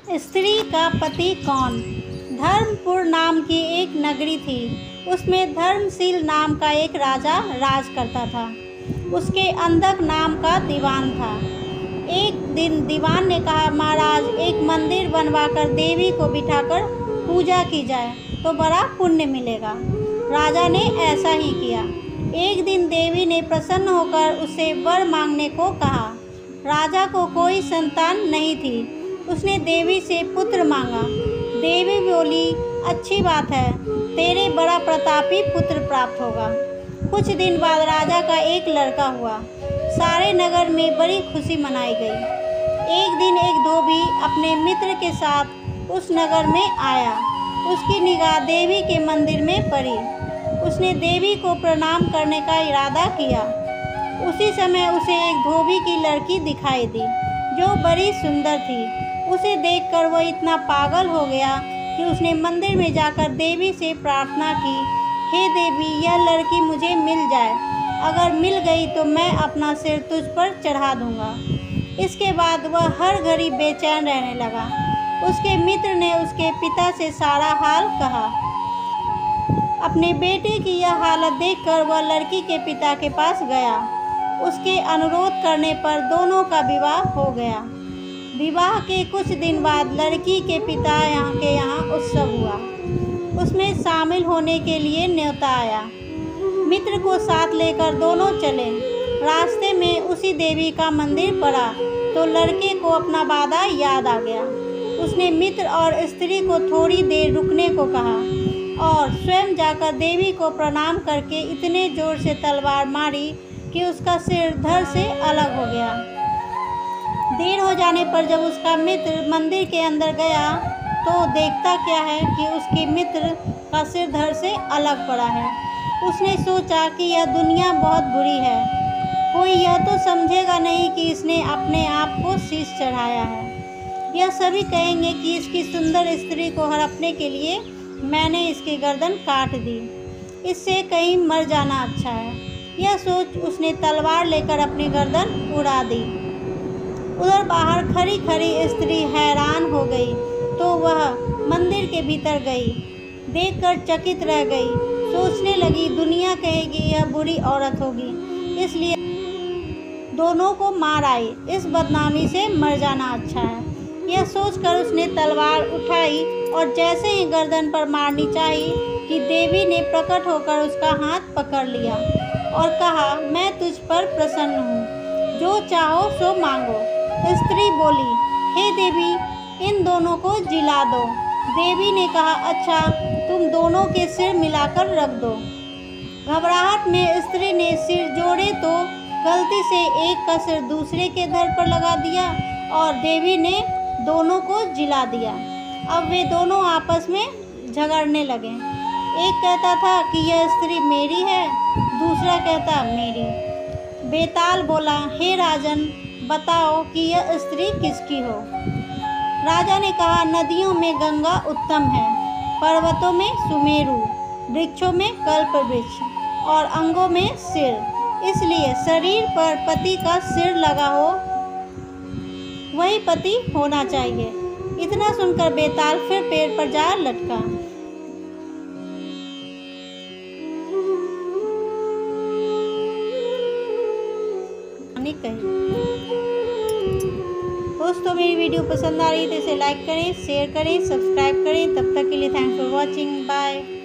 स्त्री का पति कौन। धर्मपुर नाम की एक नगरी थी। उसमें धर्मशील नाम का एक राजा राज करता था। उसके अंधक नाम का दीवान था। एक दिन दीवान ने कहा, महाराज, एक मंदिर बनवाकर देवी को बिठाकर पूजा की जाए तो बड़ा पुण्य मिलेगा। राजा ने ऐसा ही किया। एक दिन देवी ने प्रसन्न होकर उससे वर मांगने को कहा। राजा को कोई संतान नहीं थी। उसने देवी से पुत्र मांगा। देवी बोली, अच्छी बात है, तेरे बड़ा प्रतापी पुत्र प्राप्त होगा। कुछ दिन बाद राजा का एक लड़का हुआ। सारे नगर में बड़ी खुशी मनाई गई। एक दिन एक धोबी अपने मित्र के साथ उस नगर में आया। उसकी निगाह देवी के मंदिर में पड़ी। उसने देवी को प्रणाम करने का इरादा किया। उसी समय उसे एक धोबी की लड़की दिखाई दी जो बड़ी सुंदर थी। उसे देखकर वह इतना पागल हो गया कि उसने मंदिर में जाकर देवी से प्रार्थना की, हे देवी, यह लड़की मुझे मिल जाए। अगर मिल गई तो मैं अपना सिर तुझ पर चढ़ा दूंगा। इसके बाद वह हर घड़ी बेचैन रहने लगा। उसके मित्र ने उसके पिता से सारा हाल कहा। अपने बेटे की यह हालत देखकर वह लड़की के पिता के पास गया। उसके अनुरोध करने पर दोनों का विवाह हो गया। विवाह के कुछ दिन बाद लड़की के पिता के यहाँ उत्सव हुआ। उसमें शामिल होने के लिए न्योता आया। मित्र को साथ लेकर दोनों चले। रास्ते में उसी देवी का मंदिर पड़ा तो लड़के को अपना वादा याद आ गया। उसने मित्र और स्त्री को थोड़ी देर रुकने को कहा और स्वयं जाकर देवी को प्रणाम करके इतने जोर से तलवार मारी कि उसका सिर धड़ से अलग हो गया। देर हो जाने पर जब उसका मित्र मंदिर के अंदर गया तो देखता क्या है कि उसके मित्र का सिर धड़ से अलग पड़ा है। उसने सोचा कि यह दुनिया बहुत बुरी है। कोई यह तो समझेगा नहीं कि इसने अपने आप को शीश चढ़ाया है। यह सभी कहेंगे कि इसकी सुंदर स्त्री को हड़पने के लिए मैंने इसकी गर्दन काट दी। इससे कहीं मर जाना अच्छा है। यह सोच उसने तलवार लेकर अपनी गर्दन उड़ा दी। उधर बाहर खड़ी खड़ी स्त्री हैरान हो गई तो वह मंदिर के भीतर गई। देखकर चकित रह गई। सोचने लगी, दुनिया कहेगी यह बुरी औरत होगी, इसलिए दोनों को मार आई। इस बदनामी से मर जाना अच्छा है। यह सोचकर उसने तलवार उठाई और जैसे ही गर्दन पर मारनी चाहिए कि देवी ने प्रकट होकर उसका हाथ पकड़ लिया और कहा, मैं तुझ पर प्रसन्न हूँ, जो चाहो सो मांगो। स्त्री बोली, हे देवी, इन दोनों को जिला दो। देवी ने कहा, अच्छा, तुम दोनों के सिर मिलाकर रख दो। घबराहट में स्त्री ने सिर जोड़े तो गलती से एक का सिर दूसरे के धड़ पर लगा दिया और देवी ने दोनों को जिला दिया। अब वे दोनों आपस में झगड़ने लगे। एक कहता था कि यह स्त्री मेरी है, दूसरा कहता मेरी। बेताल बोला, हे राजन, बताओ कि यह स्त्री किसकी हो। राजा ने कहा, नदियों में गंगा उत्तम है, पर्वतों में सुमेरु, वृक्षों में कल्पवृक्ष और अंगों में सिर। इसलिए शरीर पर पति का सिर लगा हो वही पति होना चाहिए। इतना सुनकर बेताल फिर पेड़ पर जा लटका। दोस्तों, मेरी वीडियो पसंद आ रही है तो इसे लाइक करें, शेयर करें, सब्सक्राइब करें। तब तक के लिए थैंक्स फॉर वॉचिंग। बाय।